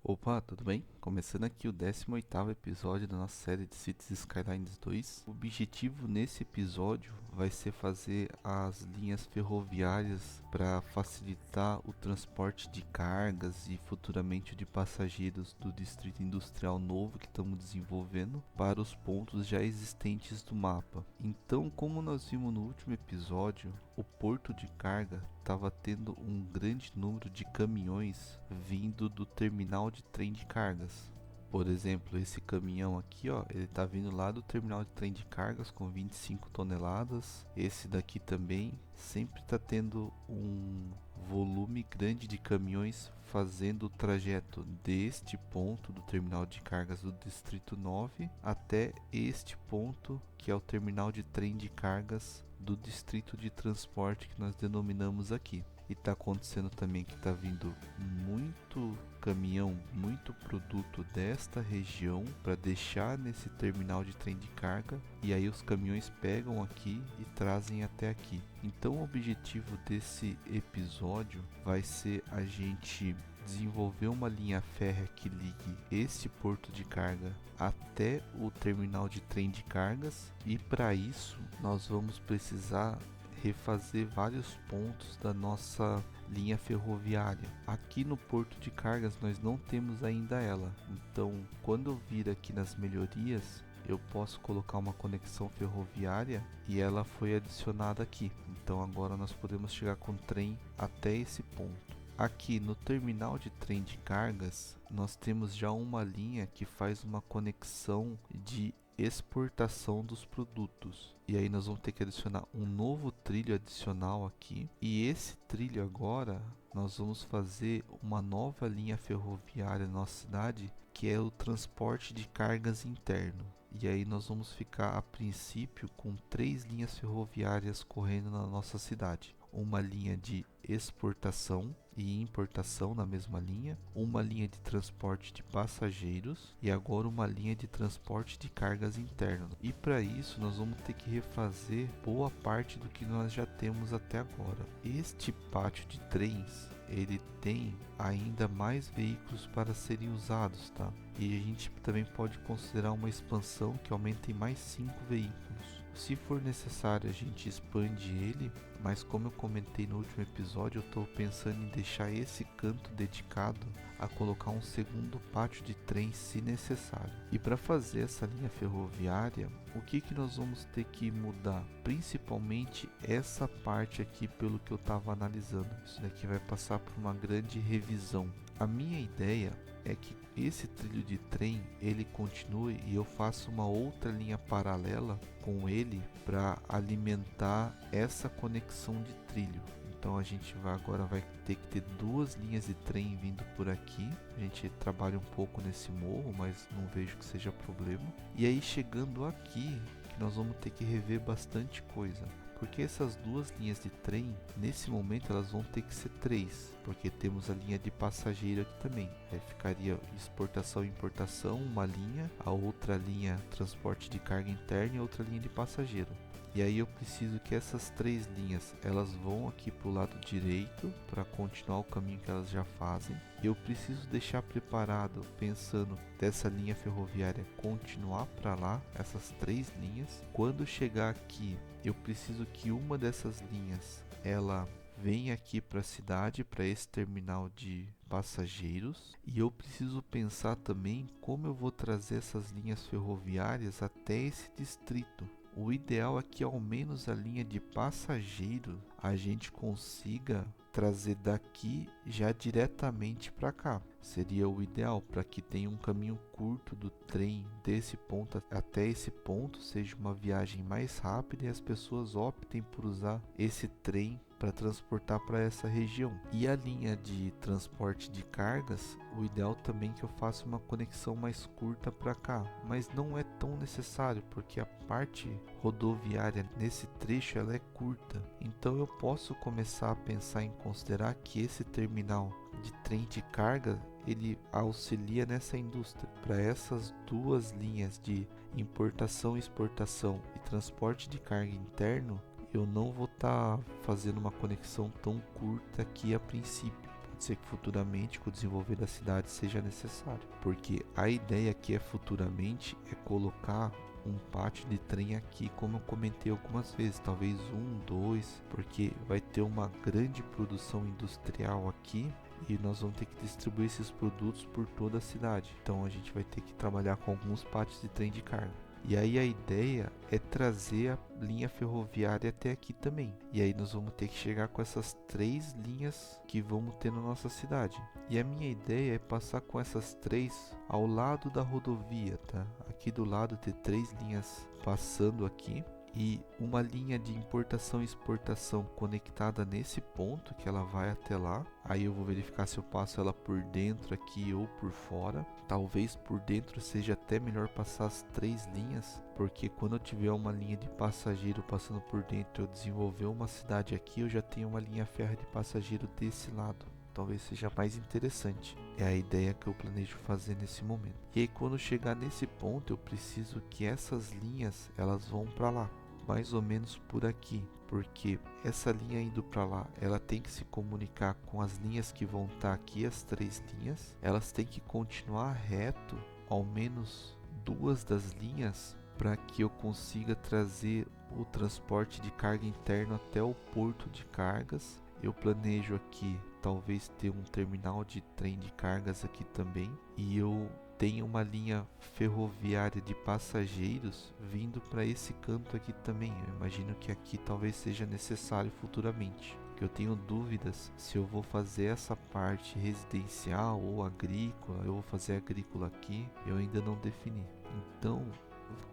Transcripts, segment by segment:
Opa, tudo bem? Começando aqui o 18º episódio da nossa série de Cities Skylines 2. O objetivo nesse episódio vai ser fazer as linhas ferroviárias para facilitar o transporte de cargas e futuramente de passageiros do distrito industrial novo que estamos desenvolvendo para os pontos já existentes do mapa. Então, como nós vimos no último episódio, o porto de carga estava tendo um grande número de caminhões vindo do terminal de trem de cargas. Por exemplo, esse caminhão aqui, ó, ele tá vindo lá do terminal de trem de cargas com 25 toneladas. Esse daqui também sempre tá tendo um volume grande de caminhões fazendo o trajeto deste ponto do terminal de cargas do Distrito 9 até este ponto que é o terminal de trem de cargas do distrito de transporte que nós denominamos aqui. E está acontecendo também que está vindo muito caminhão, muito produto desta região para deixar nesse terminal de trem de carga, e aí os caminhões pegam aqui e trazem até aqui. Então o objetivo desse episódio vai ser a gente desenvolver uma linha férrea que ligue este porto de carga até o terminal de trem de cargas, e para isso nós vamos precisar refazer vários pontos da nossa linha ferroviária. Aqui no porto de cargas nós não temos ainda ela, então quando eu vir aqui nas melhorias eu posso colocar uma conexão ferroviária e ela foi adicionada aqui. Então agora nós podemos chegar com o trem até esse ponto. Aqui no terminal de trem de cargas nós temos já uma linha que faz uma conexão de exportação dos produtos, e aí nós vamos ter que adicionar um novo trilho adicional aqui, e esse trilho agora nós vamos fazer uma nova linha ferroviária na nossa cidade, que é o transporte de cargas interno. E aí nós vamos ficar a princípio com 3 linhas ferroviárias correndo na nossa cidade. Uma linha de exportação e importação na mesma linha, uma linha de transporte de passageiros e agora uma linha de transporte de cargas interno. E para isso nós vamos ter que refazer boa parte do que nós já temos até agora. Este pátio de trens, ele tem ainda mais veículos para serem usados, tá? E a gente também pode considerar uma expansão que aumente em mais 5 veículos. Se for necessário, a gente expande ele, mas como eu comentei no último episódio, eu estou pensando em deixar esse canto dedicado a colocar um segundo pátio de trem se necessário. E para fazer essa linha ferroviária, o que nós vamos ter que mudar? Principalmente essa parte aqui, pelo que eu estava analisando. Isso daqui vai passar por uma grande revisão. A minha ideia é que esse trilho de trem ele continue e eu faça uma outra linha paralela com ele para alimentar essa conexão de trilho. Então a gente agora vai ter que ter 2 linhas de trem vindo por aqui. A gente trabalha um pouco nesse morro, mas não vejo que seja problema. E aí chegando aqui, que nós vamos ter que rever bastante coisa. Porque essas 2 linhas de trem, nesse momento elas vão ter que ser 3, porque temos a linha de passageiro aqui também. Aí ficaria exportação e importação, uma linha, a outra linha transporte de carga interna e outra linha de passageiro. E aí eu preciso que essas 3 linhas, elas vão aqui para o lado direito para continuar o caminho que elas já fazem. Eu preciso deixar preparado, pensando dessa linha ferroviária continuar para lá, essas 3 linhas. Quando chegar aqui, eu preciso que uma dessas linhas, ela venha aqui para a cidade, para esse terminal de passageiros. E eu preciso pensar também como eu vou trazer essas linhas ferroviárias até esse distrito. O ideal é que ao menos a linha de passageiro a gente consiga trazer daqui já diretamente para cá. Seria o ideal para que tenha um caminho curto do trem desse ponto até esse ponto, seja uma viagem mais rápida e as pessoas optem por usar esse trem para transportar para essa região. E a linha de transporte de cargas, o ideal também é que eu faça uma conexão mais curta para cá, mas não é tão necessário porque a parte rodoviária nesse trecho ela é curta. Então eu posso começar a pensar em considerar que esse terminal de trem de carga ele auxilia nessa indústria. Para essas 2 linhas de importação, exportação e transporte de carga interno, eu não vou estar fazendo uma conexão tão curta aqui a princípio, pode ser que futuramente, com o desenvolver da cidade, seja necessário. Porque a ideia aqui é futuramente é colocar um pátio de trem aqui, como eu comentei algumas vezes, talvez um, dois, porque vai ter uma grande produção industrial aqui e nós vamos ter que distribuir esses produtos por toda a cidade. Então a gente vai ter que trabalhar com alguns pátios de trem de carga. E aí a ideia é trazer a linha ferroviária até aqui também. E aí nós vamos ter que chegar com essas 3 linhas que vamos ter na nossa cidade. E a minha ideia é passar com essas 3 ao lado da rodovia, tá? Aqui do lado ter 3 linhas passando aqui. E uma linha de importação e exportação conectada nesse ponto, que ela vai até lá. Aí eu vou verificar se eu passo ela por dentro aqui ou por fora. Talvez por dentro seja até melhor passar as 3 linhas, porque quando eu tiver uma linha de passageiro passando por dentro, eu desenvolver uma cidade aqui, eu já tenho uma linha férrea de passageiro desse lado. Talvez seja mais interessante. É a ideia que eu planejo fazer nesse momento. E aí quando chegar nesse ponto, eu preciso que essas linhas elas vão para lá, mais ou menos por aqui, porque essa linha indo para lá, ela tem que se comunicar com as linhas que vão estar aqui, as 3 linhas. Elas têm que continuar reto, ao menos 2 das linhas, para que eu consiga trazer o transporte de carga interno até o porto de cargas. Eu planejo aqui talvez ter um terminal de trem de cargas aqui também, e eu tenho uma linha ferroviária de passageiros vindo para esse canto aqui também. Eu imagino que aqui talvez seja necessário futuramente. Que eu tenho dúvidas se eu vou fazer essa parte residencial ou agrícola. Eu vou fazer agrícola aqui, eu ainda não defini. Então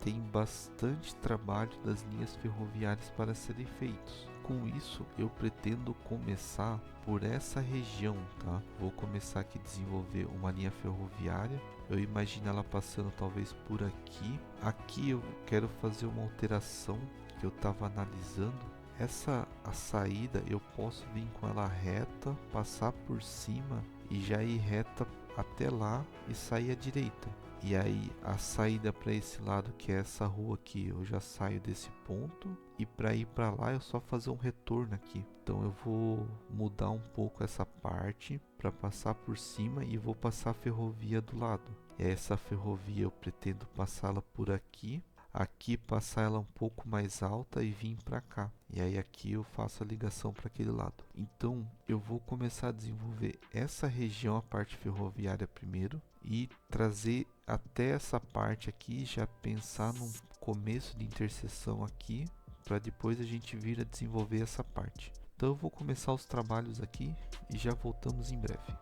tem bastante trabalho das linhas ferroviárias para serem feitos. Com isso, eu pretendo começar por essa região, tá? Vou começar aqui a desenvolver uma linha ferroviária. Eu imagino ela passando talvez por aqui. Aqui eu quero fazer uma alteração que eu estava analisando. A saída eu posso vir com ela reta, passar por cima e já ir reta até lá e sair à direita. E aí a saída para esse lado, que é essa rua aqui, eu já saio desse ponto, e para ir para lá eu só fazer um retorno aqui. Então eu vou mudar um pouco essa parte para passar por cima e vou passar a ferrovia do lado. E essa ferrovia eu pretendo passá-la por aqui. Aqui passar ela um pouco mais alta e vir para cá. E aí aqui eu faço a ligação para aquele lado. Então eu vou começar a desenvolver essa região, a parte ferroviária primeiro, e trazer até essa parte aqui, já pensar num começo de interseção aqui, para depois a gente vir a desenvolver essa parte. Então eu vou começar os trabalhos aqui e já voltamos em breve.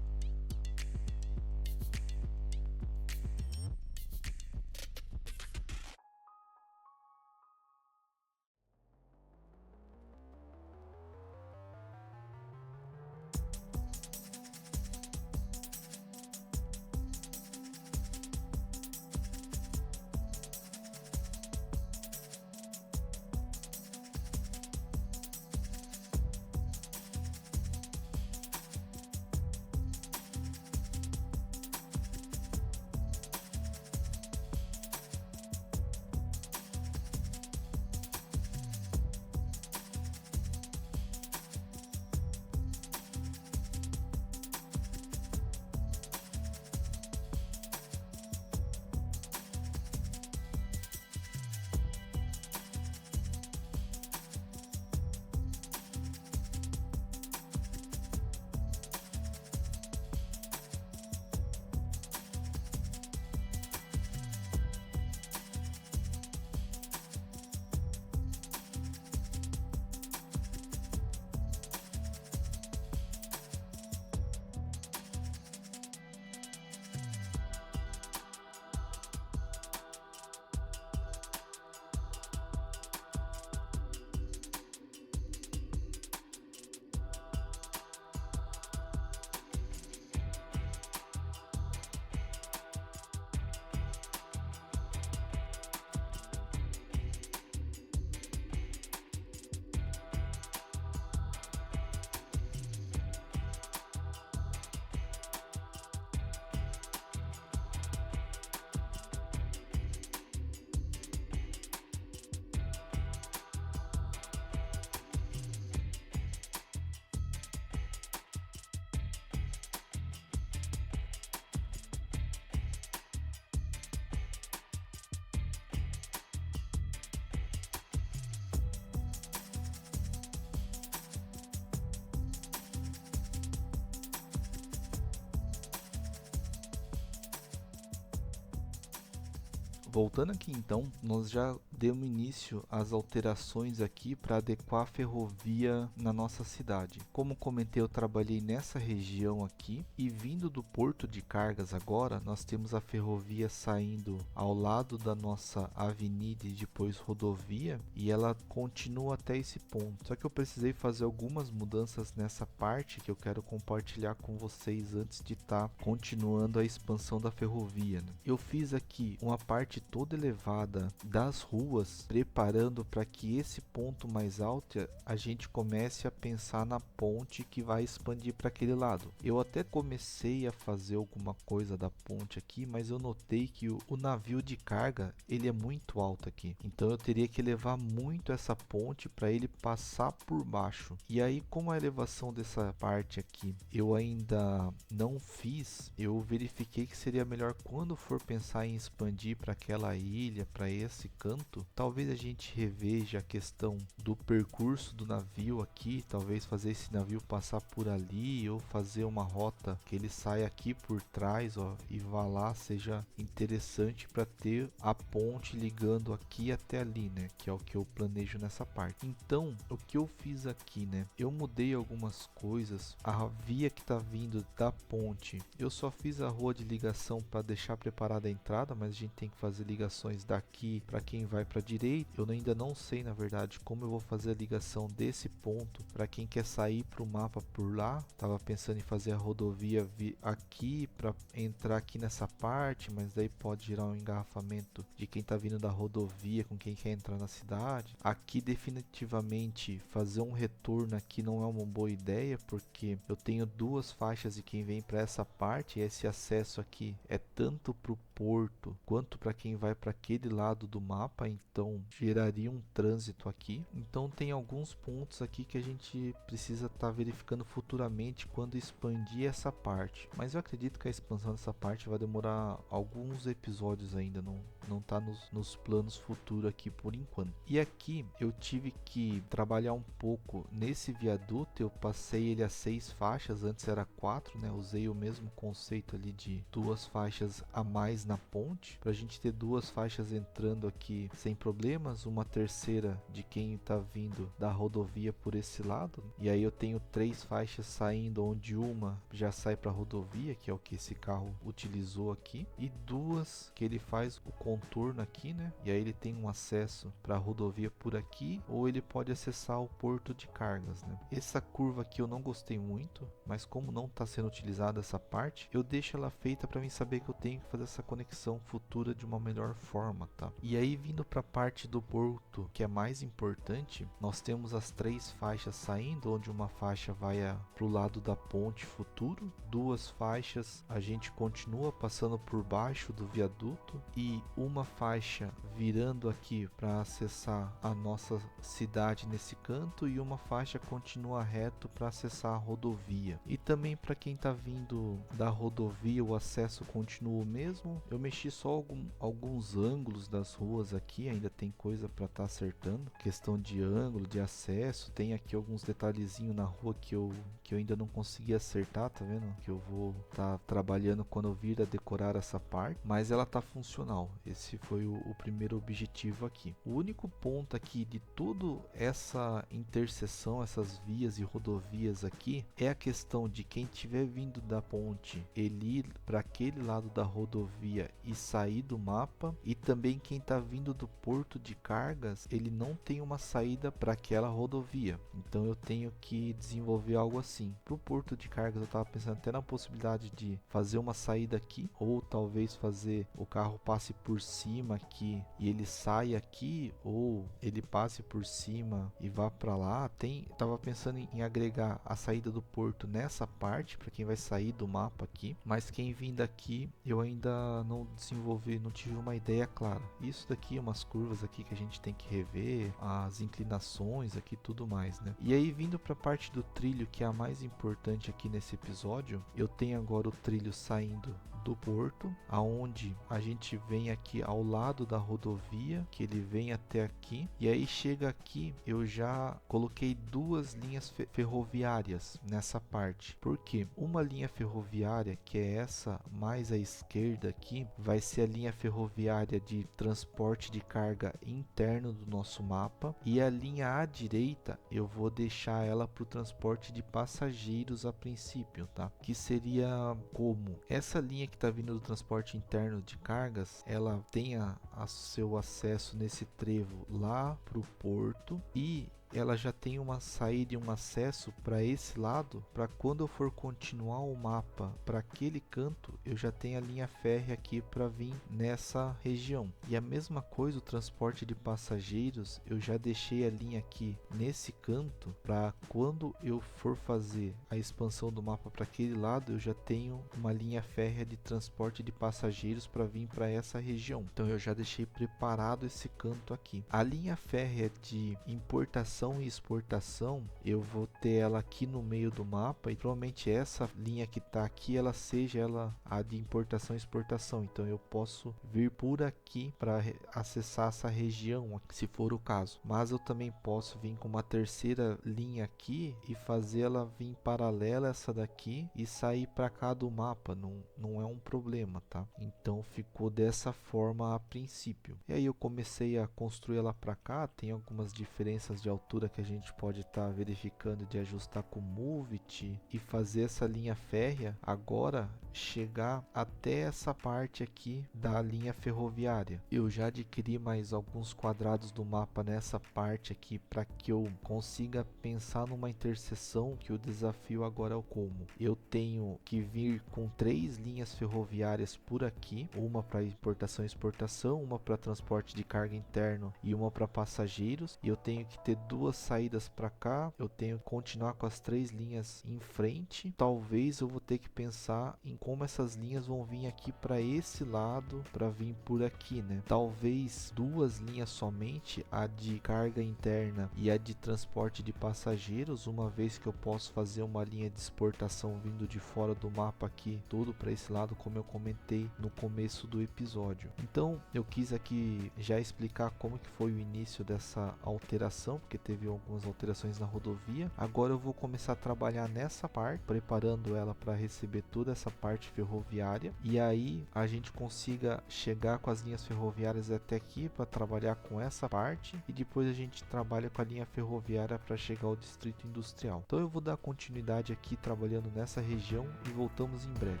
Voltando aqui então, nós já demos início às alterações aqui para adequar a ferrovia na nossa cidade. Como comentei, eu trabalhei nessa região aqui e vindo do porto de cargas agora, nós temos a ferrovia saindo ao lado da nossa avenida e depois rodovia, e ela continua até esse ponto. Só que eu precisei fazer algumas mudanças nessa parte que eu quero compartilhar com vocês antes de estar continuando a expansão da ferrovia, né? Eu fiz aqui uma parte toda elevada das ruas, preparando para que esse ponto mais alto a gente comece a pensar na ponte que vai expandir para aquele lado. Eu até comecei a fazer alguma coisa da ponte aqui, mas eu notei que o navio de carga ele é muito alto aqui, então eu teria que elevar muito essa ponte para ele passar por baixo. E aí, como a elevação dessa parte aqui eu ainda não fiz, eu verifiquei que seria melhor quando for pensar em expandir para aquela ilha, para esse canto, talvez a gente reveja a questão do percurso do navio aqui, talvez fazer esse navio passar por ali ou fazer uma rota que ele saia aqui por trás, ó, e vá lá, seja interessante para ter a ponte ligando aqui até ali, né, que é o que eu planejo nessa parte. Então, o que eu fiz aqui, né, eu mudei algumas coisas. A via que tá vindo da ponte, eu só fiz a rua de ligação para deixar preparada a entrada, mas a gente tem que fazer ligações daqui para quem vai para direita. Eu ainda não sei, na verdade, como eu vou fazer a ligação desse ponto para quem quer sair para o mapa por lá. Tava pensando em fazer a rodovia aqui para entrar aqui nessa parte, mas daí pode gerar um engarrafamento de quem tá vindo da rodovia com quem quer entrar na cidade. Aqui definitivamente fazer um retorno aqui não é uma boa ideia, porque eu tenho duas faixas de quem vem para essa parte, e esse acesso aqui é tanto para o porto quanto para quem vai para aquele lado do mapa, então geraria um trânsito aqui. Então tem alguns pontos aqui que a gente precisa estar verificando futuramente quando expandir essa parte, mas eu acredito que a expansão dessa parte vai demorar alguns episódios ainda, não tá nos planos futuros aqui por enquanto. E aqui eu tive que trabalhar um pouco nesse viaduto, eu passei ele a 6 faixas, antes era 4, né? Usei o mesmo conceito ali de 2 faixas a mais na ponte, pra gente ter 2 faixas entrando aqui sem problemas, uma terceira de quem tá vindo da rodovia por esse lado, e aí eu tenho 3 faixas saindo, onde uma já sai pra rodovia, que é o que esse carro utilizou aqui, e 2 que ele faz o contorno aqui, né? E aí ele tem um acesso pra rodovia por aqui, ou ele pode acessar o porto de cargas, né? Essa curva aqui eu não gostei muito, mas como não está sendo utilizada essa parte, eu deixo ela feita para mim saber que eu tenho que fazer essa conexão futura de uma melhor forma, tá? E aí, vindo para a parte do porto, que é mais importante, nós temos as 3 faixas saindo, onde uma faixa vai para o lado da ponte futuro, 2 faixas a gente continua passando por baixo do viaduto, e uma faixa virando aqui para acessar a nossa cidade nesse canto, e uma faixa continua reto para acessar a rodovia. E também para quem está vindo da rodovia, o acesso continua o mesmo. Eu mexi só alguns ângulos das ruas aqui, ainda tem coisa para estar acertando, questão de ângulo, de acesso. Tem aqui alguns detalhezinhos na rua que eu ainda não consegui acertar, tá vendo? Que eu vou estar trabalhando quando eu vir a decorar essa parte, mas ela tá funcional. Esse foi o primeiro objetivo aqui. O único ponto aqui de toda essa interseção, essas vias e rodovias aqui, é a questão de quem estiver vindo da ponte, ele ir para aquele lado da rodovia e sair do mapa, e também quem está vindo do porto de cargas, ele não tem uma saída para aquela rodovia. Então eu tenho que desenvolver algo assim. Para o porto de cargas eu estava pensando até na possibilidade de fazer uma saída aqui, ou talvez fazer o carro passe por cima aqui e ele saia aqui, ou ele passe por cima e vá para lá. Tava pensando em agregar a saída do porto nessa parte para quem vai sair do mapa aqui, mas quem vir daqui eu ainda não desenvolvi, não tive uma ideia clara. Isso daqui, umas curvas aqui que a gente tem que rever, as inclinações aqui, tudo mais, né? E aí, vindo para a parte do trilho, que é a mais importante aqui nesse episódio, eu tenho agora o trilho saindo do porto, aonde a gente vem aqui ao lado da rodovia, que ele vem até aqui, e aí chega aqui, eu já coloquei 2 linhas ferroviárias nessa parte. Por quê? Uma linha ferroviária, que é essa mais à esquerda aqui, vai ser a linha ferroviária ferroviária de transporte de carga interno do nosso mapa, e a linha à direita eu vou deixar ela para o transporte de passageiros a princípio, tá? Que seria como essa linha que está vindo do transporte interno de cargas, ela tenha seu acesso nesse trevo lá para o porto, e ela já tem uma saída e um acesso para esse lado, para quando eu for continuar o mapa para aquele canto, eu já tenho a linha férrea aqui para vir nessa região. E a mesma coisa o transporte de passageiros, eu já deixei a linha aqui nesse canto, para quando eu for fazer a expansão do mapa para aquele lado, eu já tenho uma linha férrea de transporte de passageiros para vir para essa região. Então eu já deixei preparado esse canto aqui. A linha férrea de importação e exportação, eu vou ter ela aqui no meio do mapa, e provavelmente essa linha que está aqui, ela seja a de importação e exportação. Então eu posso vir por aqui para acessar essa região, se for o caso. Mas eu também posso vir com uma terceira linha aqui e fazer ela vir paralela a essa daqui e sair para cá do mapa. Não é um problema, tá? Então ficou dessa forma a princípio. E aí eu comecei a construir ela para cá. Tem algumas diferenças de altura que a gente pode estar verificando, de ajustar com o Movit e fazer essa linha férrea agora chegar até essa parte aqui da linha ferroviária. Eu já adquiri mais alguns quadrados do mapa nessa parte aqui para que eu consiga pensar numa interseção, que o desafio agora é o como. Eu tenho que vir com 3 linhas ferroviárias por aqui, uma para importação e exportação, uma para transporte de carga interno e uma para passageiros, e eu tenho que ter 2 saídas para cá. Eu tenho que continuar com as 3 linhas em frente. Talvez eu vou ter que pensar em como essas linhas vão vir aqui para esse lado, para vir por aqui, né? Talvez 2 linhas somente, a de carga interna e a de transporte de passageiros, uma vez que eu posso fazer uma linha de exportação vindo de fora do mapa aqui, todo para esse lado, como eu comentei no começo do episódio. Então eu quis aqui já explicar como que foi o início dessa alteração, porque teve algumas alterações na rodovia. Agora eu vou começar a trabalhar nessa parte, preparando ela para receber toda essa parte ferroviária, e aí a gente consiga chegar com as linhas ferroviárias até aqui para trabalhar com essa parte, e depois a gente trabalha com a linha ferroviária para chegar ao distrito industrial. Então eu vou dar continuidade aqui trabalhando nessa região e voltamos em breve.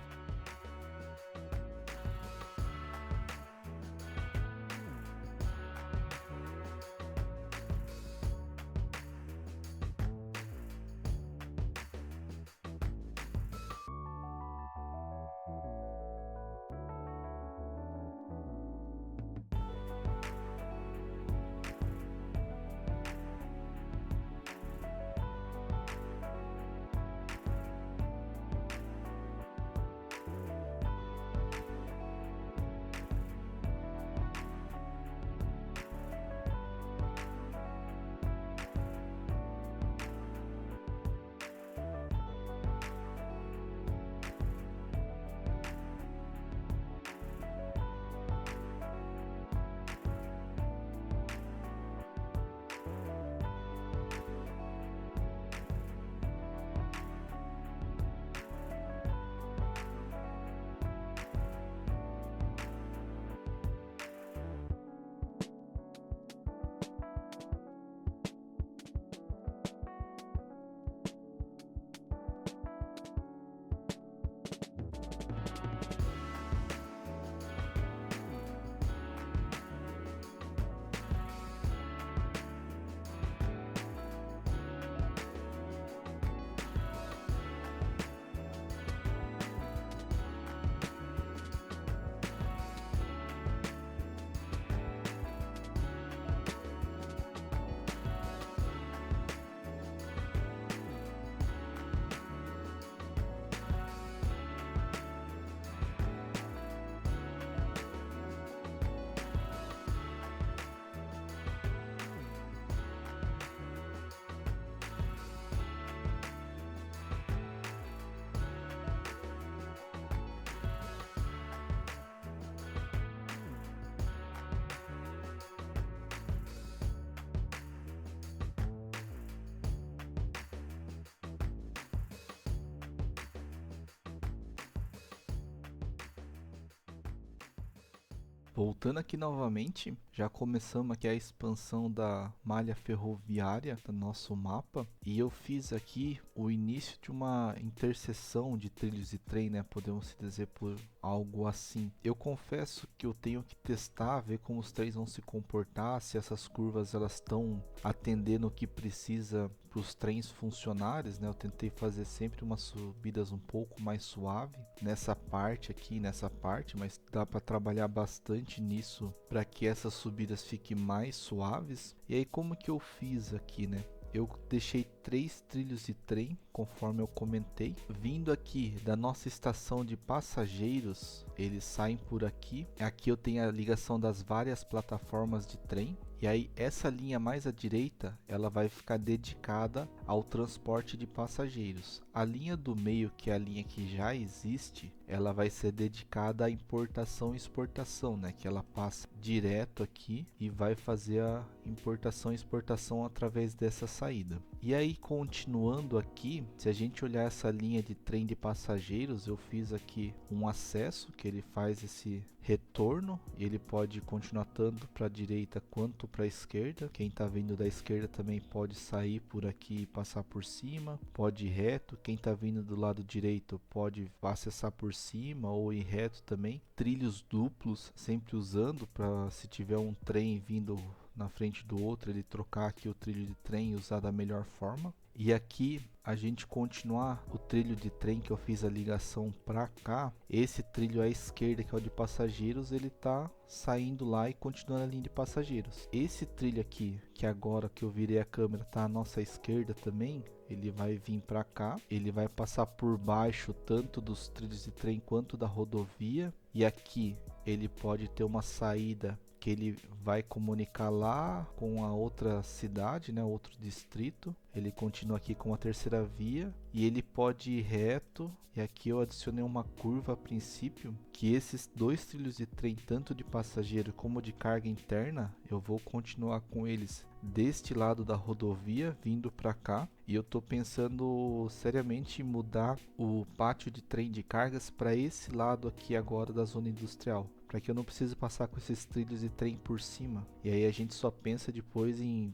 Voltando aqui novamente, já começamos aqui a expansão da malha ferroviária do nosso mapa e eu fiz aqui o início de uma interseção de trilhos e trem, né? Podemos se dizer por algo assim. Eu confesso que eu tenho que testar, ver como os trens vão se comportar, se essas curvas elas estão atendendo o que precisa para os trens funcionários, né? Eu tentei fazer sempre umas subidas um pouco mais suave nessa parte aqui, nessa parte, mas dá para trabalhar bastante nisso para que essas subidas fiquem mais suaves. E aí como que eu fiz aqui, né? Eu deixei 3 trilhos de trem, conforme eu comentei. Vindo aqui da nossa estação de passageiros, eles saem por aqui. Aqui eu tenho a ligação das várias plataformas de trem. E aí essa linha mais à direita, ela vai ficar dedicada ao transporte de passageiros. A linha do meio, que é a linha que já existe, ela vai ser dedicada à importação e exportação, né? Que ela passa direto aqui e vai fazer a importação e exportação através dessa saída. E aí continuando aqui, se a gente olhar essa linha de trem de passageiros, eu fiz aqui um acesso que ele faz esse retorno, e ele pode continuar tanto para a direita quanto para a esquerda. Quem está vindo da esquerda também pode sair por aqui e passar por cima, pode ir reto. Quem está vindo do lado direito pode acessar por cima ou ir reto também. Trilhos duplos, sempre usando para se tiver um trem vindo na frente do outro, ele trocar aqui o trilho de trem e usar da melhor forma. E aqui a gente continuar o trilho de trem que eu fiz a ligação para cá, esse trilho à esquerda, que é o de passageiros, ele tá saindo lá e continuando a linha de passageiros. Esse trilho aqui, que agora que eu virei a câmera tá à nossa esquerda também, ele vai vir para cá, ele vai passar por baixo tanto dos trilhos de trem quanto da rodovia, e aqui ele pode ter uma saída que ele vai comunicar lá com a outra cidade, né, outro distrito. Ele continua aqui com a terceira via e ele pode ir reto. E aqui eu adicionei uma curva a princípio, que esses 2 trilhos de trem, tanto de passageiro como de carga interna, eu vou continuar com eles deste lado da rodovia vindo para cá. E eu tô pensando seriamente em mudar o pátio de trem de cargas para esse lado aqui agora da zona industrial, para que eu não precise passar com esses trilhos de trem por cima. E aí a gente só pensa depois em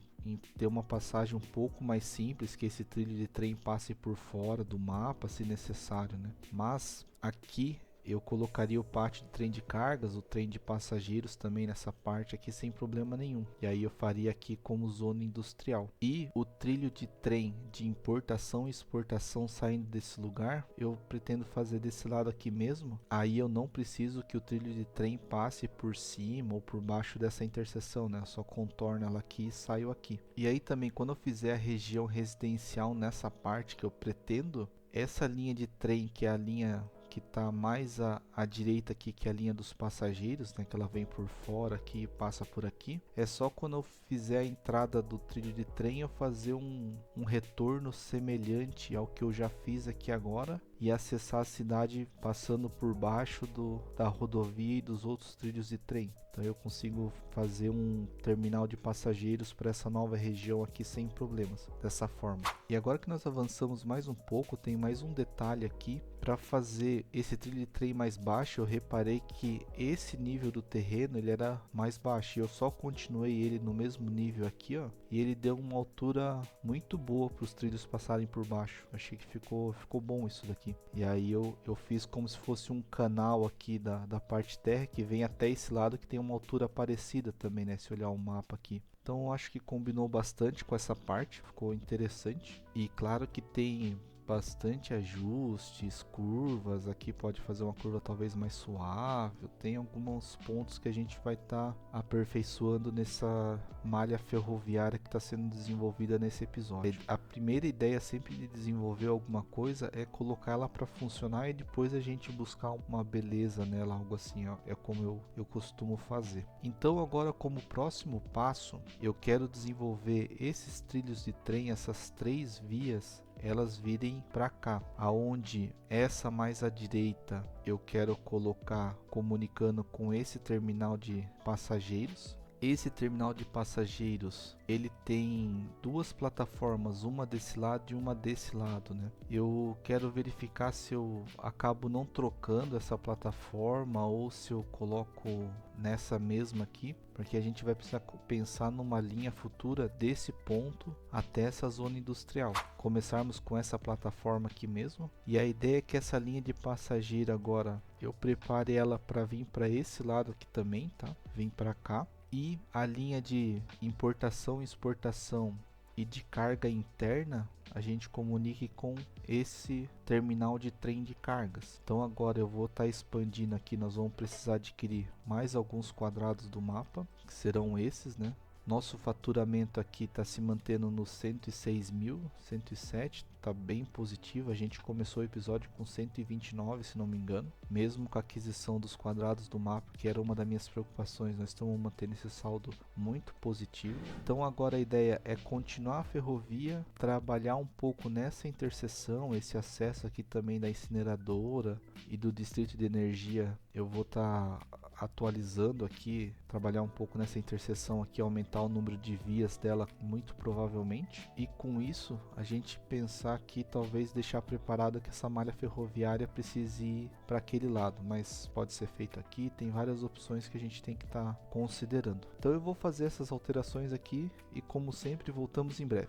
ter uma passagem um pouco mais simples, que esse trilho de trem passe por fora do mapa se necessário, né? Mas aqui eu colocaria o pátio de trem de cargas, o trem de passageiros também nessa parte aqui sem problema nenhum. E aí eu faria aqui como zona industrial. E o trilho de trem de importação e exportação saindo desse lugar, eu pretendo fazer desse lado aqui mesmo. Aí eu não preciso que o trilho de trem passe por cima ou por baixo dessa interseção, né? Eu só contorno ela aqui e saio aqui. E aí também quando eu fizer a região residencial nessa parte que eu pretendo, essa linha de trem, que é a linha que está mais à direita aqui, que é a linha dos passageiros, né, que ela vem por fora aqui e passa por aqui, é só quando eu fizer a entrada do trilho de trem eu fazer um retorno semelhante ao que eu já fiz aqui agora e acessar a cidade passando por baixo da rodovia e dos outros trilhos de trem. Então eu consigo fazer um terminal de passageiros para essa nova região aqui sem problemas, dessa forma. E agora que nós avançamos mais um pouco, tem mais um detalhe aqui. Para fazer esse trilho de trem mais baixo, eu reparei que esse nível do terreno ele era mais baixo, e eu só continuei ele no mesmo nível aqui, ó, e ele deu uma altura muito boa para os trilhos passarem por baixo. Achei que ficou bom isso daqui. E aí eu fiz como se fosse um canal aqui da parte terra que vem até esse lado, que tem uma altura parecida também, né, se olhar o mapa aqui. Então eu acho que combinou bastante com essa parte, ficou interessante. E claro que tem bastante ajustes, curvas. Aqui pode fazer uma curva talvez mais suave. Tem alguns pontos que a gente vai estar aperfeiçoando nessa malha ferroviária que está sendo desenvolvida nesse episódio. A primeira ideia sempre de desenvolver alguma coisa é colocar ela para funcionar e depois a gente buscar uma beleza nela, algo assim, ó. É como eu costumo fazer. Então agora, como próximo passo, eu quero desenvolver esses trilhos de trem, essas 3 vias, elas virem para cá, aonde essa mais à direita eu quero colocar comunicando com esse terminal de passageiros, esse terminal de passageiros, ele tem duas plataformas, uma desse lado e uma desse lado, né? Eu quero verificar se eu acabo não trocando essa plataforma ou se eu coloco nessa mesma aqui, porque a gente vai precisar pensar numa linha futura desse ponto até essa zona industrial. Começarmos com essa plataforma aqui mesmo, e a ideia é que essa linha de passageiro agora eu prepare ela para vir para esse lado aqui também, tá? Vim para cá. E a linha de importação, exportação e de carga interna a gente comunique com esse terminal de trem de cargas. Então agora eu vou estar expandindo aqui, nós vamos precisar adquirir mais alguns quadrados do mapa, que serão esses, né? Nosso faturamento aqui está se mantendo nos 106 mil, 107, está bem positivo. A gente começou o episódio com 129, se não me engano. Mesmo com a aquisição dos quadrados do mapa, que era uma das minhas preocupações, nós estamos mantendo esse saldo muito positivo. Então agora a ideia é continuar a ferrovia, trabalhar um pouco nessa interseção, esse acesso aqui também da incineradora e do distrito de energia. Eu vou estar atualizando aqui, trabalhar um pouco nessa interseção aqui, aumentar o número de vias dela muito provavelmente, e com isso a gente pensar aqui, talvez deixar preparado que essa malha ferroviária precise ir para aquele lado, mas pode ser feito aqui, tem várias opções que a gente tem que estar considerando. Então eu vou fazer essas alterações aqui e, como sempre, voltamos em breve.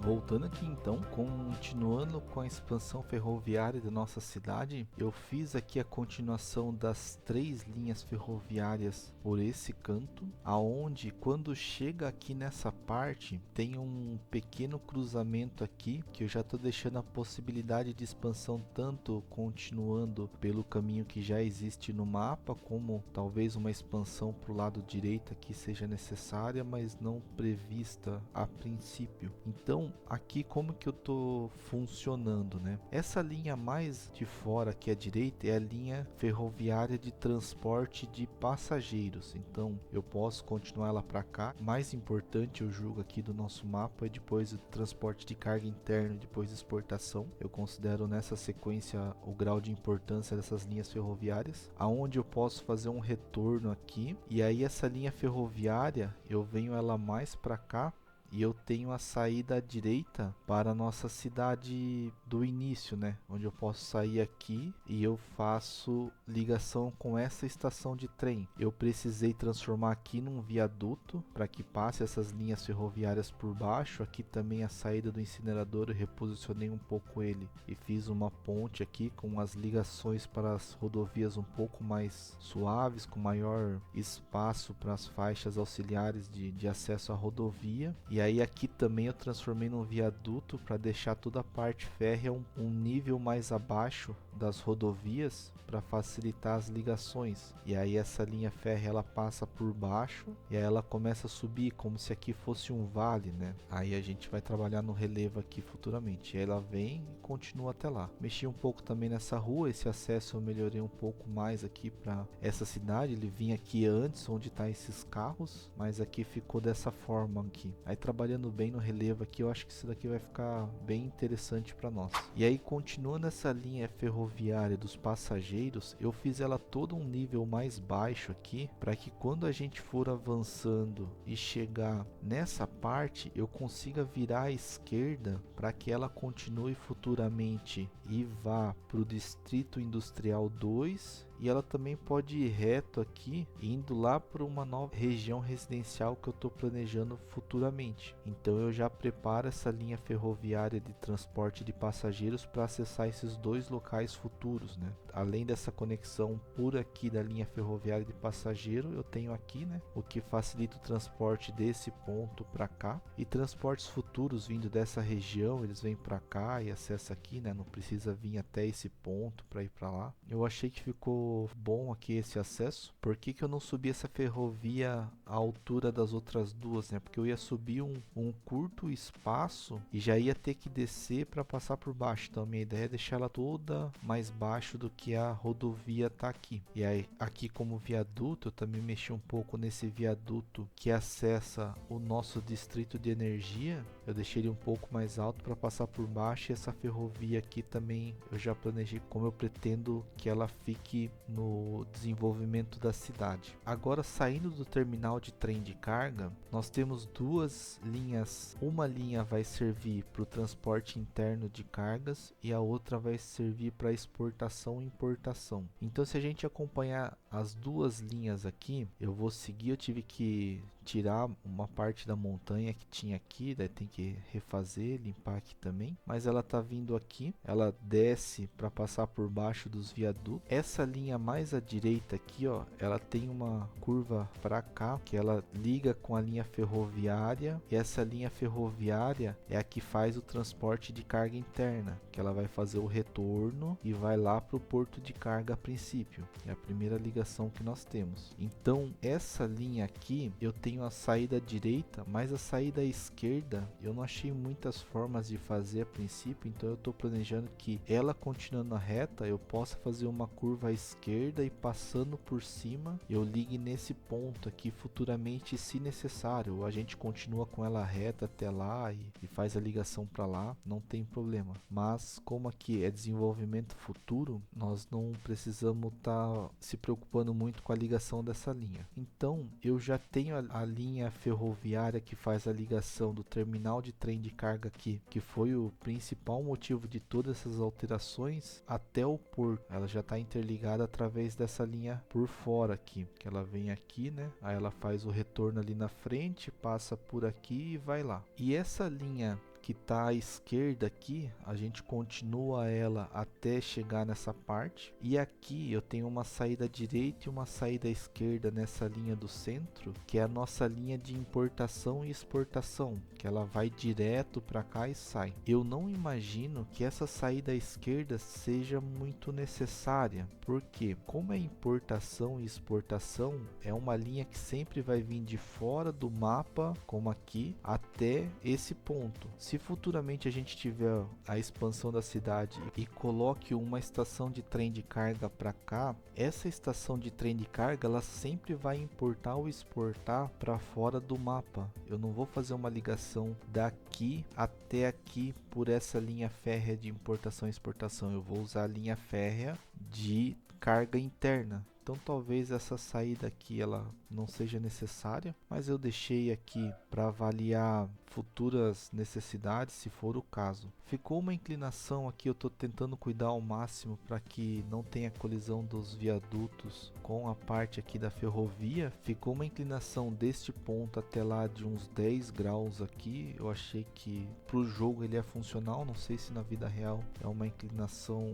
voltando aqui então, continuando com a expansão ferroviária da nossa cidade, eu fiz aqui a continuação das 3 linhas ferroviárias por esse canto, aonde quando chega aqui nessa parte, tem um pequeno cruzamento aqui, que eu já estou deixando a possibilidade de expansão tanto continuando pelo caminho que já existe no mapa, como talvez uma expansão para o lado direito aqui seja necessária, mas não prevista a princípio. Então aqui como que eu tô funcionando, né? Essa linha mais de fora aqui à direita é a linha ferroviária de transporte de passageiros, então eu posso continuar ela para cá. Mais importante, eu julgo aqui do nosso mapa é depois o transporte de carga interno, depois exportação. Eu considero nessa sequência o grau de importância dessas linhas ferroviárias, aonde eu posso fazer um retorno aqui, e aí essa linha ferroviária eu venho ela mais para cá e eu tenho a saída à direita para a nossa cidade do início, né? Onde eu posso sair aqui e eu faço ligação com essa estação de trem. Eu precisei transformar aqui num viaduto para que passe essas linhas ferroviárias por baixo. Aqui também a saída do incinerador, eu reposicionei um pouco ele e fiz uma ponte aqui com as ligações para as rodovias um pouco mais suaves, com maior espaço para as faixas auxiliares de acesso à rodovia. E aí aqui também eu transformei num viaduto para deixar toda a parte férrea um nível mais abaixo das rodovias para facilitar as ligações. E aí essa linha férrea ela passa por baixo e aí ela começa a subir como se aqui fosse um vale, né? Aí a gente vai trabalhar no relevo aqui futuramente. E aí ela vem e continua até lá. Mexi um pouco também nessa rua, esse acesso eu melhorei um pouco mais aqui para essa cidade. Ele vinha aqui antes onde tá esses carros, mas aqui ficou dessa forma aqui. Aí trabalhando bem no relevo aqui, eu acho que isso daqui vai ficar bem interessante para nós. E aí continuando essa linha ferroviária dos passageiros, eu fiz ela todo um nível mais baixo aqui, para que quando a gente for avançando e chegar nessa parte, eu consiga virar à esquerda para que ela continue futuramente e vá para o Distrito Industrial 2. E ela também pode ir reto aqui, indo lá para uma nova região residencial que eu estou planejando futuramente. Então eu já preparo essa linha ferroviária de transporte de passageiros para acessar esses 2 locais futuros, né? Além dessa conexão por aqui da linha ferroviária de passageiro, eu tenho aqui, né, o que facilita o transporte desse ponto para cá. E transportes futuros vindo dessa região, eles vêm para cá e acessam aqui, né? Não precisa vir até esse ponto para ir para lá. Eu achei que ficou bom aqui esse acesso. Por que que eu não subi essa ferrovia à altura das outras duas, né? Porque eu ia subir um curto espaço e já ia ter que descer para passar por baixo. Então a minha ideia é deixar ela toda mais baixo do que a rodovia tá aqui. E aí aqui como viaduto, eu também mexi um pouco nesse viaduto que acessa o nosso distrito de energia. Eu deixei ele um pouco mais alto para passar por baixo, e essa ferrovia aqui também eu já planejei como eu pretendo que ela fique no desenvolvimento da cidade. Agora saindo do terminal de trem de carga, nós temos 2 linhas. Uma linha vai servir para o transporte interno de cargas e a outra vai servir para exportação e importação. Então se a gente acompanhar as 2 linhas aqui, eu vou seguir. Eu tive que tirar uma parte da montanha que tinha aqui, daí tem que refazer, limpar aqui também, mas ela tá vindo aqui, ela desce para passar por baixo dos viadutos. Essa linha mais à direita aqui, ó, ela tem uma curva para cá que ela liga com a linha ferroviária, e essa linha ferroviária é a que faz o transporte de carga interna, que ela vai fazer o retorno e vai lá para o porto de carga a princípio. É a primeira ligação que nós temos. Então essa linha aqui eu tenho a saída direita, mas a saída esquerda eu não achei muitas formas de fazer a princípio, então eu estou planejando que ela continuando a reta, eu possa fazer uma curva à esquerda e passando por cima eu ligue nesse ponto aqui futuramente, se necessário. A gente continua com ela reta até lá e faz a ligação para lá, não tem problema. Mas como aqui é desenvolvimento futuro, nós não precisamos estar se preocupando muito com a ligação dessa linha. Então eu já tenho a linha ferroviária que faz a ligação do terminal de trem de carga aqui, que foi o principal motivo de todas essas alterações, até o porto. Ela já está interligada através dessa linha por fora aqui, que ela vem aqui, né? Aí ela faz o retorno ali na frente, passa por aqui e vai lá. E essa linha que está à esquerda aqui, a gente continua ela até chegar nessa parte. E aqui eu tenho uma saída direita e uma saída esquerda nessa linha do centro, que é a nossa linha de importação e exportação, que ela vai direto para cá e sai. Eu não imagino que essa saída à esquerda seja muito necessária, porque como é importação e exportação, é uma linha que sempre vai vir de fora do mapa, como aqui, até esse ponto. Se futuramente a gente tiver a expansão da cidade e coloque uma estação de trem de carga para cá, essa estação de trem de carga ela sempre vai importar ou exportar para fora do mapa. Eu não vou fazer uma ligação daqui até aqui por essa linha férrea de importação e exportação. Eu vou usar a linha férrea de carga interna. Então talvez essa saída aqui ela não seja necessária, mas eu deixei aqui para avaliar futuras necessidades, se for o caso. Ficou uma inclinação aqui, eu estou tentando cuidar ao máximo para que não tenha colisão dos viadutos com a parte aqui da ferrovia. Ficou uma inclinação deste ponto até lá de uns 10 graus aqui. Eu achei que para o jogo ele é funcional, não sei se na vida real é uma inclinação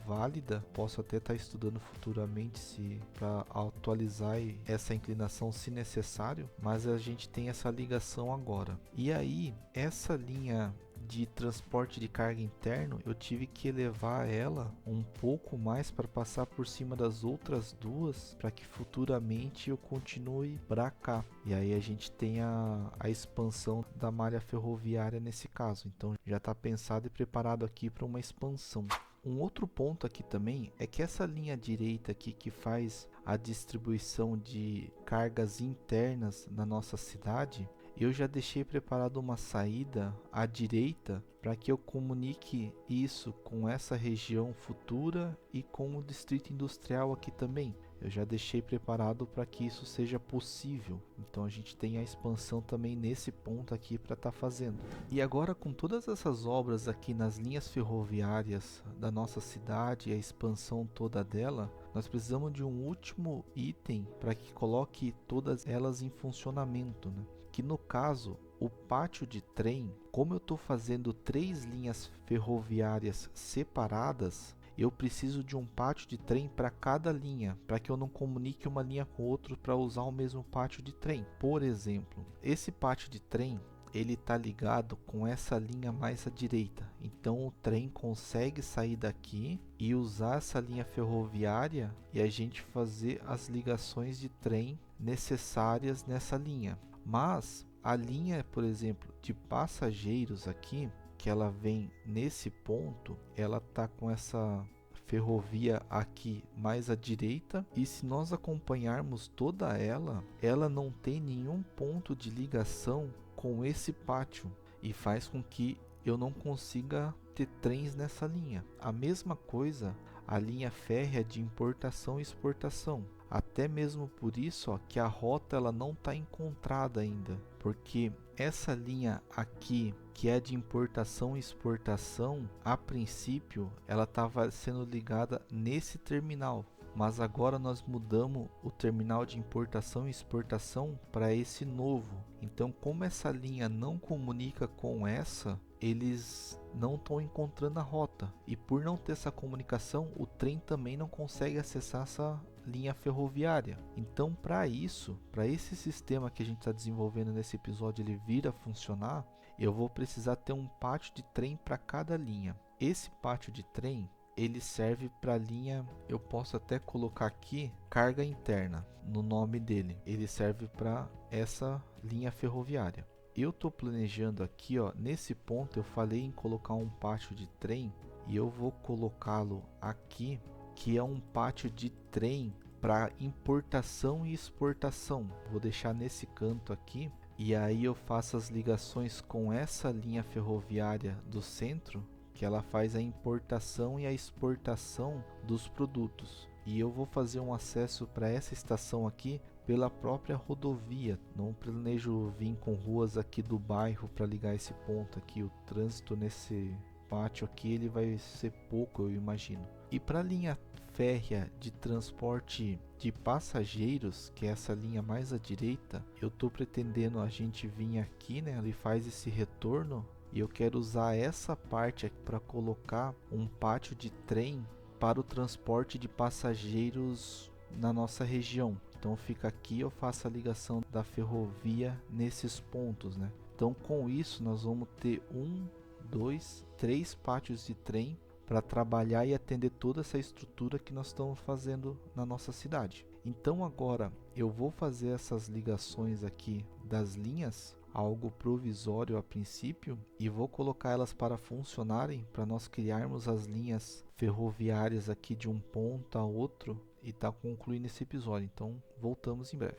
válida. Posso até estar estudando futuramente se para atualizar essa inclinação se necessário, mas a gente tem essa ligação agora. E aí essa linha de transporte de carga interno eu tive que elevar ela um pouco mais para passar por cima das outras duas, para que futuramente eu continue para cá. E aí a gente tem a expansão da malha ferroviária nesse caso, então já está pensado e preparado aqui para uma expansão. Um outro ponto aqui também é que essa linha direita aqui que faz a distribuição de cargas internas na nossa cidade, eu já deixei preparado uma saída à direita para que eu comunique isso com essa região futura e com o distrito industrial aqui também. Eu já deixei preparado para que isso seja possível. Então a gente tem a expansão também nesse ponto aqui para estar fazendo. E agora com todas essas obras aqui nas linhas ferroviárias da nossa cidade e a expansão toda dela, nós precisamos de um último item para que coloque todas elas em funcionamento, né? Que no caso o pátio de trem, como eu estou fazendo 3 linhas ferroviárias separadas, eu preciso de um pátio de trem para cada linha, para que eu não comunique uma linha com outra para usar o mesmo pátio de trem. Por exemplo, esse pátio de trem ele está ligado com essa linha mais à direita, então o trem consegue sair daqui e usar essa linha ferroviária e a gente fazer as ligações de trem necessárias nessa linha. Mas a linha, por exemplo, de passageiros aqui, que ela vem nesse ponto, ela tá com essa ferrovia aqui mais à direita, e se nós acompanharmos toda ela, ela não tem nenhum ponto de ligação com esse pátio e faz com que eu não consiga ter trens nessa linha. A mesma coisa a linha férrea de importação e exportação. Até mesmo por isso, ó, que a rota ela não está encontrada ainda, porque essa linha aqui, que é de importação e exportação, a princípio ela estava sendo ligada nesse terminal, mas agora nós mudamos o terminal de importação e exportação para esse novo. Então, como essa linha não comunica com essa, eles não estão encontrando a rota, e por não ter essa comunicação, o trem também não consegue acessar essa linha ferroviária. Então, para isso, para esse sistema que a gente está desenvolvendo nesse episódio ele vir a funcionar, eu vou precisar ter um pátio de trem para cada linha. Esse pátio de trem ele serve para a linha, eu posso até colocar aqui carga interna no nome dele. Ele serve para essa linha ferroviária. Eu estou planejando aqui, ó, nesse ponto eu falei em colocar um pátio de trem e eu vou colocá-lo aqui, que é um pátio de trem para importação e exportação. Vou deixar nesse canto aqui e aí eu faço as ligações com essa linha ferroviária do centro, que ela faz a importação e a exportação dos produtos. E eu vou fazer um acesso para essa estação aqui pela própria rodovia. Não planejo vir com ruas aqui do bairro para ligar esse ponto aqui. O trânsito nesse pátio aqui ele vai ser pouco, eu imagino. E para a linha férrea de transporte de passageiros, que é essa linha mais à direita, eu estou pretendendo a gente vir aqui, né? Ele faz esse retorno e eu quero usar essa parte aqui para colocar um pátio de trem para o transporte de passageiros na nossa região. Então fica aqui, eu faço a ligação da ferrovia nesses pontos, né? Então com isso nós vamos ter 1, 2, 3 pátios de trem para trabalhar e atender toda essa estrutura que nós estamos fazendo na nossa cidade. Então agora eu vou fazer essas ligações aqui das linhas, algo provisório a princípio, e vou colocar elas para funcionarem, para nós criarmos as linhas ferroviárias aqui de um ponto a outro e tá concluindo esse episódio. Então voltamos em breve.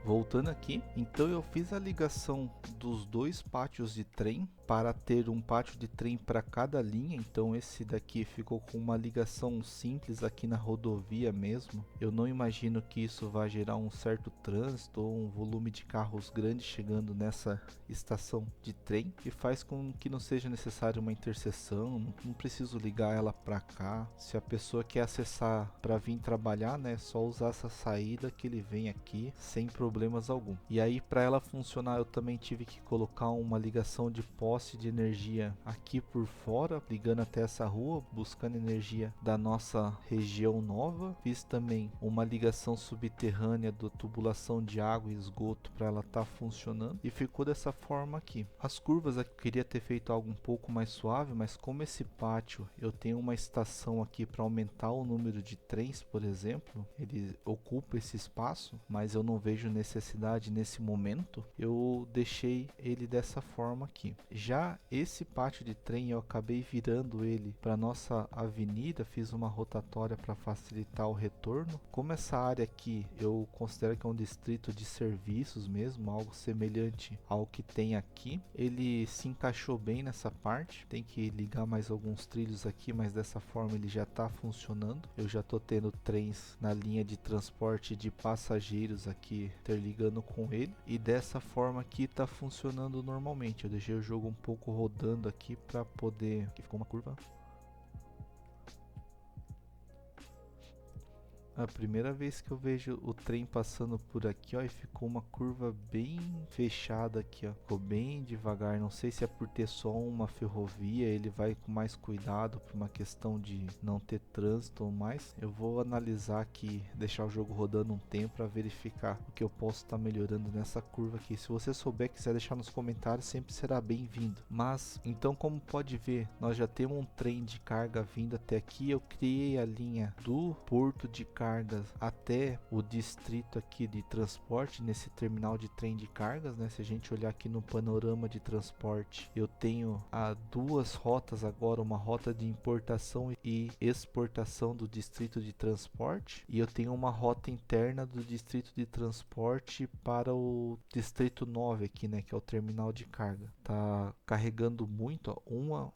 Voltando aqui, então eu fiz a ligação dos dois pátios de trem para ter um pátio de trem para cada linha. Então esse daqui ficou com uma ligação simples aqui na rodovia mesmo. Eu não imagino que isso vai gerar um certo trânsito ou um volume de carros grande chegando nessa estação de trem, e faz com que não seja necessário uma interseção, não preciso ligar ela para cá. Se a pessoa quer acessar para vir trabalhar, né, só usar essa saída que ele vem aqui sem problemas algum. E aí para ela funcionar eu também tive que colocar uma ligação de poste de energia aqui por fora, ligando até essa rua, buscando energia da nossa região nova. Fiz também uma ligação subterrânea da tubulação de água e esgoto para ela estar funcionando, e ficou dessa forma aqui. As curvas aqui eu queria ter feito algo um pouco mais suave, mas como esse pátio eu tenho uma estação aqui para aumentar o número de trens, por exemplo, ele ocupa esse espaço, mas eu não vejo necessidade nesse momento, eu deixei ele dessa forma aqui. Já esse pátio de trem eu acabei virando ele para nossa avenida, fiz uma rotatória para facilitar o retorno. Como essa área aqui eu considero que é um distrito de serviços mesmo, algo semelhante ao que tem aqui, ele se encaixou bem nessa parte. Tem que ligar mais alguns trilhos aqui, mas dessa forma ele já está funcionando. Eu já estou tendo trens na linha de transporte de passageiros aqui interligando com ele, e dessa forma aqui está funcionando normalmente. Eu deixei o jogo um pouco rodando aqui para poder... Aqui ficou uma curva. A primeira vez que eu vejo o trem passando por aqui, ó, e ficou uma curva bem fechada aqui, ó. Ficou bem devagar. Não sei se é por ter só uma ferrovia, ele vai com mais cuidado por uma questão de não ter trânsito ou mais. Eu vou analisar aqui, deixar o jogo rodando um tempo para verificar o que eu posso estar melhorando nessa curva aqui. Se você souber, quiser deixar nos comentários, sempre será bem-vindo. Mas, então, como pode ver, nós já temos um trem de carga vindo até aqui. Eu criei a linha do porto de cargas até o distrito aqui de transporte, nesse terminal de trem de cargas, né? Se a gente olhar aqui no panorama de transporte, eu tenho duas rotas agora, uma rota de importação e exportação do distrito de transporte, e eu tenho uma rota interna do distrito de transporte para o distrito 9 aqui, né, que é o terminal de carga. Tá carregando muito, ó,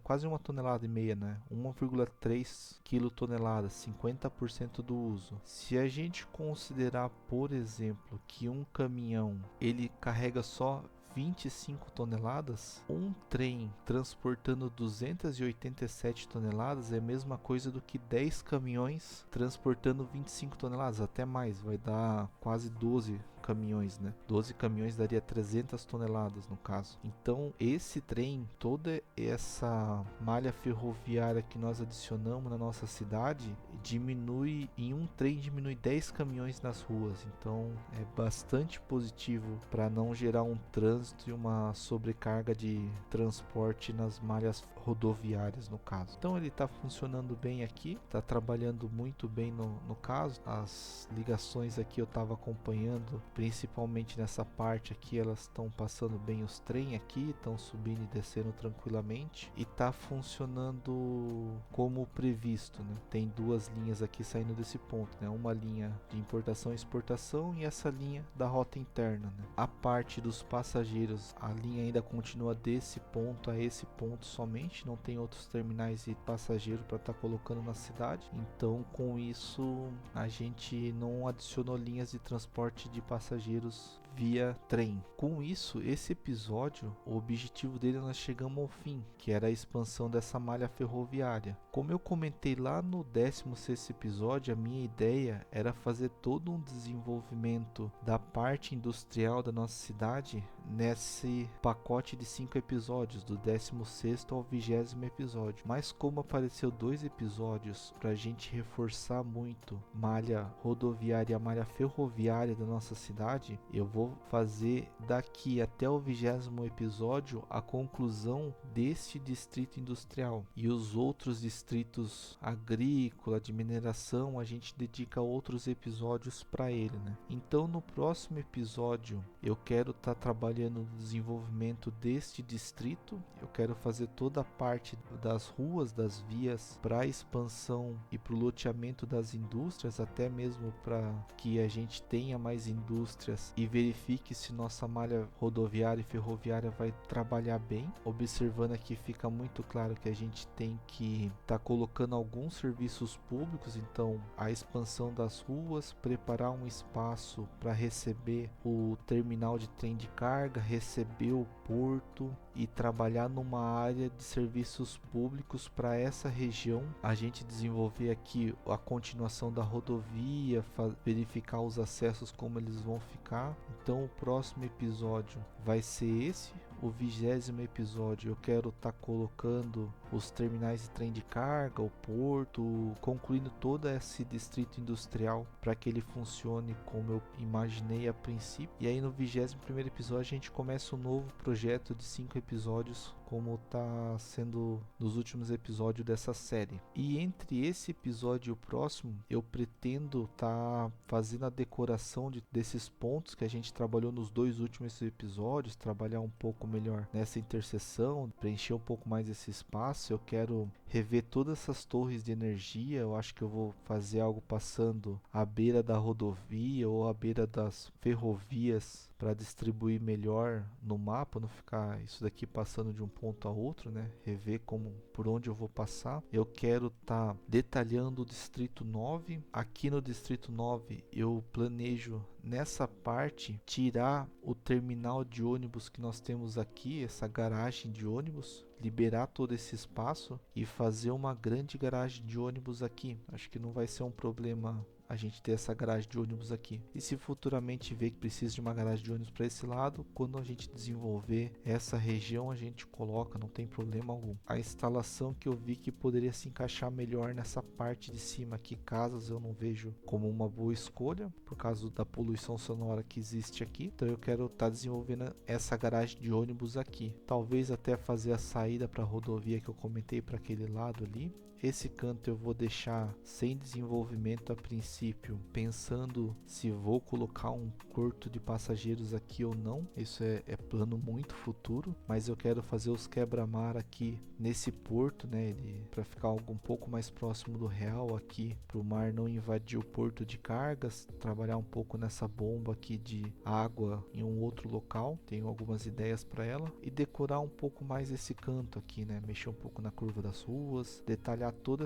quase 1,5 tonelada, né? 1,3 quilotoneladas, 50% do uso. Se a gente considerar, por exemplo, que um caminhão ele carrega só 25 toneladas, um trem transportando 287 toneladas é a mesma coisa do que 10 caminhões transportando 25 toneladas, até mais, vai dar quase 12 caminhões, né? 12 caminhões daria 300 toneladas no caso. Então esse trem, toda essa malha ferroviária que nós adicionamos na nossa cidade, diminui, em um trem diminui 10 caminhões nas ruas. Então é bastante positivo para não gerar um trânsito e uma sobrecarga de transporte nas malhas rodoviárias no caso. Então ele está funcionando bem aqui, está trabalhando muito bem no caso. As ligações aqui eu estava acompanhando, principalmente nessa parte aqui, elas estão passando bem os trem aqui, estão subindo e descendo tranquilamente e está funcionando como previsto, né? Tem duas linhas aqui saindo desse ponto, né? Uma linha de importação e exportação e essa linha da rota interna, né? A parte dos passageiros, a linha ainda continua desse ponto a esse ponto somente, não tem outros terminais de passageiro para estar colocando na cidade. Então com isso a gente não adicionou linhas de transporte de passageiros via trem. Com isso, esse episódio, o objetivo dele nós chegamos ao fim, que era a expansão dessa malha ferroviária. Como eu comentei lá no 16º episódio, a minha ideia era fazer todo um desenvolvimento da parte industrial da nossa cidade nesse pacote de 5 episódios, do 16º ao 20º episódio. Mas como apareceu 2 episódios para a gente reforçar muito malha rodoviária e a malha ferroviária da nossa cidade, eu vou fazer daqui até o 20º episódio a conclusão deste distrito industrial, e os outros distritos agrícola, de mineração, a gente dedica outros episódios para ele, né? Então no próximo episódio eu quero estar trabalhando no desenvolvimento deste distrito, eu quero fazer toda a parte das ruas, das vias para expansão e para o loteamento das indústrias, até mesmo para que a gente tenha mais indústrias e verifique se nossa malha rodoviária e ferroviária vai trabalhar bem. Observando aqui fica muito claro que a gente tem que estar colocando alguns serviços públicos, então a expansão das ruas, preparar um espaço para receber o terminal de trem de carga, receber o porto e trabalhar numa área de serviços públicos para essa região. A gente desenvolver aqui a continuação da rodovia, verificar os acessos, como eles vão ficar. Então o próximo episódio vai ser esse, o 20º episódio. Eu quero estar colocando os terminais de trem de carga, o porto, concluindo todo esse distrito industrial para que ele funcione como eu imaginei a princípio. E aí no 21º episódio a gente começa um novo projeto de 5 episódios, como está sendo nos últimos episódios dessa série. E entre esse episódio e o próximo, eu pretendo estar fazendo a decoração desses pontos que a gente trabalhou nos 2 últimos episódios, trabalhar um pouco melhor nessa interseção, preencher um pouco mais esse espaço. Eu quero rever todas essas torres de energia. Eu acho que eu vou fazer algo passando à beira da rodovia ou à beira das ferrovias para distribuir melhor no mapa, não ficar isso daqui passando de um ponto a outro, né? Rever por onde eu vou passar. Eu quero estar detalhando o distrito 9. Aqui no distrito 9 eu planejo nessa parte tirar o terminal de ônibus que nós temos aqui, essa garagem de ônibus, liberar todo esse espaço e fazer uma grande garagem de ônibus aqui. Acho que não vai ser um problema a gente ter essa garagem de ônibus aqui. E se futuramente ver que precisa de uma garagem de ônibus para esse lado, quando a gente desenvolver essa região, a gente coloca, não tem problema algum. A instalação que eu vi que poderia se encaixar melhor nessa parte de cima aqui, casas, eu não vejo como uma boa escolha, por causa da poluição sonora que existe aqui. Então eu quero estar desenvolvendo essa garagem de ônibus aqui. Talvez até fazer a saída para a rodovia que eu comentei para aquele lado ali. Esse canto eu vou deixar sem desenvolvimento a princípio, pensando se vou colocar um porto de passageiros aqui ou não. Isso é plano muito futuro, mas eu quero fazer os quebra-mar aqui nesse porto, né, para ficar algo um pouco mais próximo do real aqui, para o mar não invadir o porto de cargas, trabalhar um pouco nessa bomba aqui de água em um outro local. Tenho algumas ideias para ela e decorar um pouco mais esse canto aqui, né, mexer um pouco na curva das ruas, detalhar toda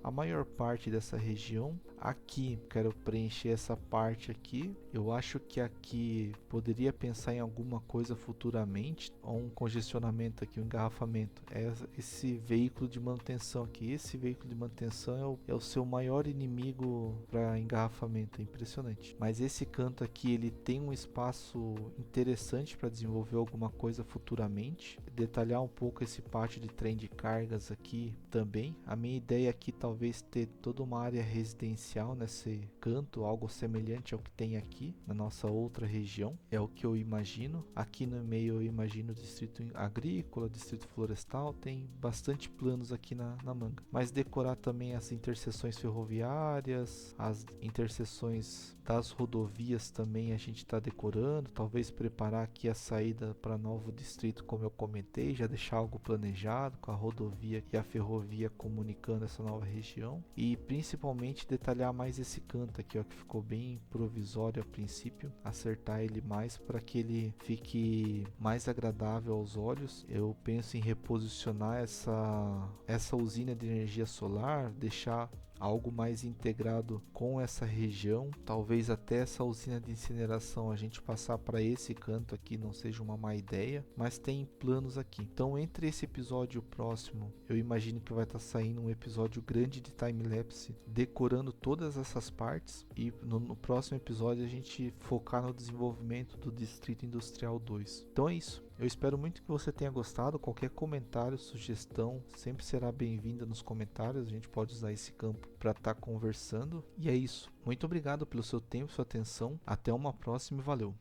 a maior parte dessa região. Aqui quero preencher essa parte aqui. Eu acho que aqui poderia pensar em alguma coisa futuramente, ou um congestionamento aqui, um engarrafamento. É esse veículo de manutenção aqui. Esse veículo de manutenção é o seu maior inimigo para engarrafamento. É impressionante. Mas esse canto aqui ele tem um espaço interessante para desenvolver alguma coisa futuramente. Detalhar um pouco esse pátio de trem de cargas aqui também. A minha ideia aqui talvez ter toda uma área residencial nesse canto, algo semelhante ao que tem aqui na nossa outra região. É o que eu imagino. Aqui no meio eu imagino o distrito agrícola, distrito florestal. Tem bastante planos aqui na manga. Mas decorar também as interseções ferroviárias, as interseções das rodovias também a gente está decorando. Talvez preparar aqui a saída para novo distrito, como eu comentei, já deixar algo planejado com a rodovia e a ferrovia comunicando essa nova região, e principalmente detalhar mais esse canto aqui, ó, que ficou bem provisório a princípio, acertar ele mais para que ele fique mais agradável aos olhos. Eu penso em reposicionar essa usina de energia solar, deixar algo mais integrado com essa região, talvez até essa usina de incineração a gente passar para esse canto aqui não seja uma má ideia, mas tem planos aqui. Então entre esse episódio e o próximo, eu imagino que vai estar saindo um episódio grande de time-lapse decorando todas essas partes, e no próximo episódio a gente focar no desenvolvimento do Distrito Industrial 2. Então é isso. Eu espero muito que você tenha gostado. Qualquer comentário, sugestão sempre será bem-vinda nos comentários. A gente pode usar esse campo para estar conversando. E é isso. Muito obrigado pelo seu tempo e sua atenção. Até uma próxima e valeu!